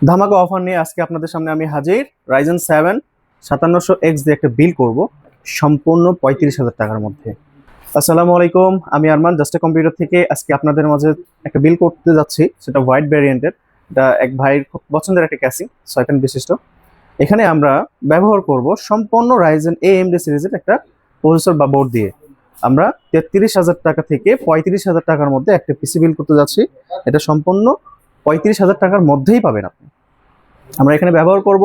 ধামাকা অফার নিয়ে আজকে আপনাদের সামনে আমি হাজির। রাইজেন 7 5700X দিয়ে একটা বিল করব সম্পূর্ণ 35,000 টাকার মধ্যে। আসসালামু আলাইকুম, আমি আরমান জাস্ট কম্পিউটার থেকে আজকে আপনাদের মাঝে একটা বিল করতে যাচ্ছি, সেটা হোয়াইট ভ্যারিয়েন্টের। এটা এক ভাইয়ের খুব পছন্দের একটা ক্যাসিং 6 ফ্যান বিশিষ্ট। এখানে আমরা ব্যবহার করব সম্পূর্ণ রাইজেন AMD সিরিজের একটা প্রসেসর বা বোর্ড দিয়ে। আমরা 33,000 টাকা থেকে 35,000 টাকার মধ্যে একটা পিসি বিল করতে যাচ্ছি। এটা সম্পূর্ণ 35,000 টাকার মধ্যেই পাবেন আপনি। আমরা এখানে ব্যবহার করব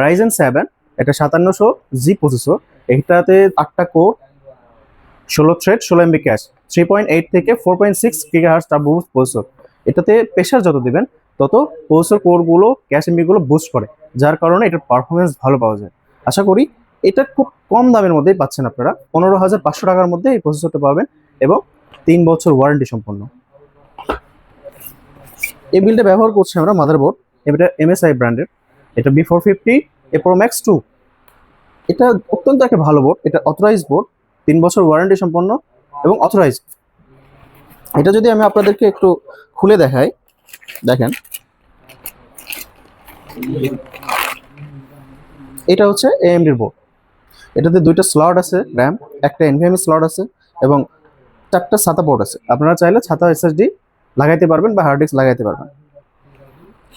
রাইজেন 7, এটা 5700G প্রসেসর। এটাতে 8টা কোর, 16 থ্রেড, 16 MB ক্যাশ, 3.8 থেকে 4.6 GHz টার্বো বুস্ট প্রসেসর। এটাতে প্রেসার যত দিবেন তত প্রসেসর কোরগুলো, ক্যাশ এমবি গুলো বুস্ট করে, যার কারণে এটার পারফরমেন্স ভালো পাওয়া যায়। আশা করি এটা খুব কম দামের মধ্যেই পাচ্ছেন আপনারা। 15,500 টাকার মধ্যে এই প্রসেসরটা পাবেন এবং 3 বছর ওয়ারেন্টি সম্পন্ন। এই বিলটা ব্যবহার করছি আমরা মাদারবোর্ড, এটা MSI ব্র্যান্ডের, এটা B450 A Pro Max 2। এটা অত্যন্ত একটা ভালো বোর্ড, এটা অথরাইজ বোর্ড, 3 বছর ওয়ারেন্টি সম্পন্ন এবং অথরাইজ। এটা যদি আমি আপনাদেরকে একটু খুলে দেখাই, দেখেন এটা হচ্ছে AMD বোর্ড। এটাতে 2টা স্লট আছে র্যাম, একটা NVMe স্লট আছে এবং 4টা ছাতা পোর্ট আছে। আপনারা চাইলে ছাতা SSD লাগাইতে পারবেন বা হার্ড ডিস্ক লাগাইতে পারবেন।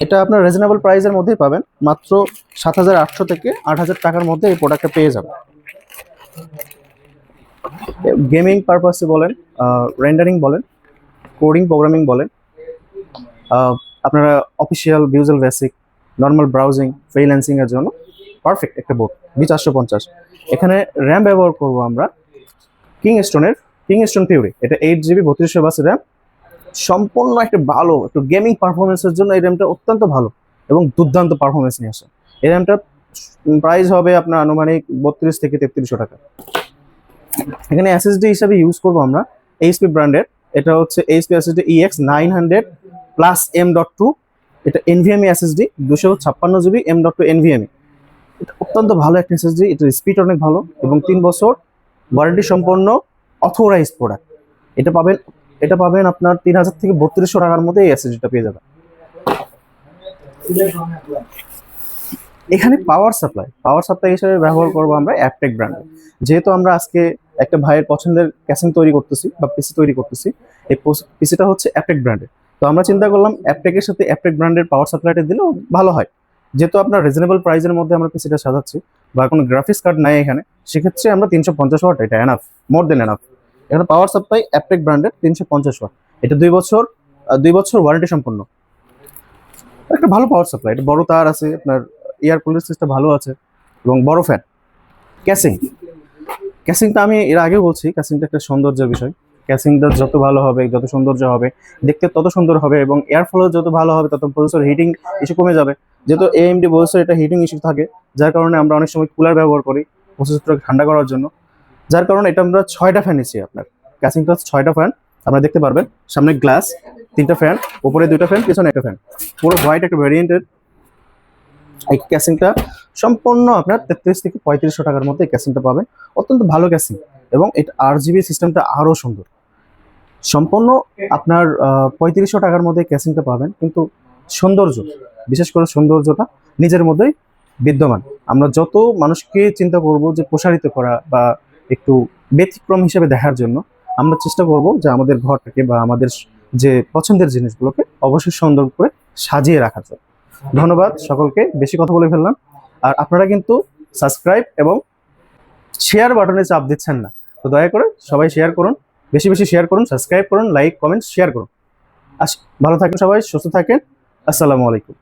এটা আপনার রিজনেবল প্রাইসের মধ্যেই পাবেন, মাত্র 7,800 থেকে 8,000 টাকার মধ্যে এই প্রোডাক্টটা পেয়ে যাবেন। গেমিং পারপাসে বলেন, রেন্ডারিং বলেন, কোডিং প্রোগ্রামিং বলেন, আপনারা official visual basic, normal browsing, freelancing এর জন্য পারফেক্ট একটা বোর্ড। B450। এখানে র্যাম ব্যবহার করব আমরা কিংস্টোন ফিউরি, এটা 8GB 3200 র্যাম। সম্পূর্ণ একটা ভালো একটু গেমিং পারফরমেন্সের জন্য এই র্যামটা অত্যন্ত ভালো এবং দুর্দান্ত পারফরমেন্স নিয়ে আসে। এই র্যামটার প্রাইস হবে আপনার আনুমানিক 32 থেকে 3300 টাকা। এখানে SSD হিসাবে ইউজ করব আমরা HP ব্র্যান্ডের, এটা হচ্ছে HP SSD EX 900 plus M.2। এটা NVMe SSD 256GB M.2 NVMe। এটা অত্যন্ত ভালো একটা SSD, এটার স্পিড অনেক ভালো এবং 3 বছর ওয়ারেন্টি সম্পন্ন অথরাইজড প্রোডাক্ট। এটা পাবেন আপনার 3,000 থেকে 3200 টাকার মধ্যে এই SSDটা পেয়ে যাবেন। এখানে পাওয়ার সাপ্লাই হিসেবে ব্যবহার করবো আমরা অ্যাপটেক ব্র্যান্ড। যেহেতু আমরা আজকে একটা ভাইয়ের পছন্দের ক্যাসিং তৈরি করতেছি বা পিসি তৈরি করতেছি, এই পিসিটা হচ্ছে অ্যাপটেক ব্র্যান্ডের। তো আমরা চিন্তা করলাম অ্যাপটেকের সাথে অ্যাপটেক ব্র্যান্ডের পাওয়ার সাপ্লাইটা দিলেও ভালো হয়। যেহেতু আপনার রিজনেবল প্রাইসের মধ্যে আমরা পিসিটা সাজাচ্ছি বা কোনো গ্রাফিক্স কার্ড নাই এখানে, সেক্ষেত্রে আমরা 350 ওয়াট, এটা এনাফ, মোর দেন এনাফ। এখানে পাওয়ার সাপ্লাই অ্যাপটেক ব্র্যান্ডের 350 ওয়াট। এটা 2 বছর ওয়ারেন্টি সম্পন্ন একটা ভালো পাওয়ার সাপ্লাই। এটা বড় তার আছে, আপনার এয়ার কুলার সিস্টেম ভালো আছে এবং বড় ফ্যান। ক্যাসিং ক্যাসিংটা আমি এর আগে বলছি, ক্যাসিংটা একটা সৌন্দর্যের বিষয়। ক্যাসিংটা যত ভালো হবে, যত সৌন্দর্য হবে, দেখতে তত সুন্দর হবে এবং এয়ার ফ্লো যত ভালো হবে তত প্রসেসর হিটিং ইস্যু কমে যাবে। যেহেতু AMD প্রসেসর এটা হিটিং ইস্যু থাকে, যার কারণে আমরা অনেক সময় কুলার ব্যবহার করি প্রসেসরটাকে ঠান্ডা করার জন্য। যার কারণে এটা আমরা 6টা ফ্যান নিচ্ছি। আপনার ক্যাসিংটা 6টা ফ্যান আপনারা দেখতে পারবেন, সামনে গ্লাস, 3টা ফ্যান, উপরে 2টা ফ্যান, পিছনে একটা ফ্যান, পুরো হোয়াইট একটা ভ্যারিয়েন্টের। এই ক্যাসিংটা সম্পূর্ণ আপনার 33 থেকে 3500 টাকার মধ্যে এই ক্যাসিংটা পাবেন। অত্যন্ত ভালো ক্যাসিং এবং এটা RGB সিস্টেমটা আরও সুন্দর। সম্পূর্ণ আপনার 3500 টাকার মধ্যে ক্যাসিংটা পাবেন, কিন্তু সৌন্দর্য, বিশেষ করে সৌন্দর্যটা নিজের মধ্যেই বিদ্যমান। আমরা যত মানুষকে চিন্তা করব যে প্রসারিত করা বা একটু ব্যতিক্রম হিসেবে দেখার জন্য, আমরা চেষ্টা করব যে আমাদের ঘরটাকে বা আমাদের যে পছন্দের জিনিসগুলোকে অবশ্যই সুন্দর করে সাজিয়ে রাখার জন্য। ধন্যবাদ সকলকে, বেশি কথা বলে ফেললাম। আর আপনারা কিন্তু সাবস্ক্রাইব এবং শেয়ার বাটনে চাপ দিচ্ছেন না, তো দয়া করে সবাই শেয়ার করুন, বেশি বেশি শেয়ার করুন, সাবস্ক্রাইব করুন, লাইক কমেন্ট শেয়ার করুন। ভালো থাকেন সবাই, সুস্থ থাকেন। আসসালামু আলাইকুম।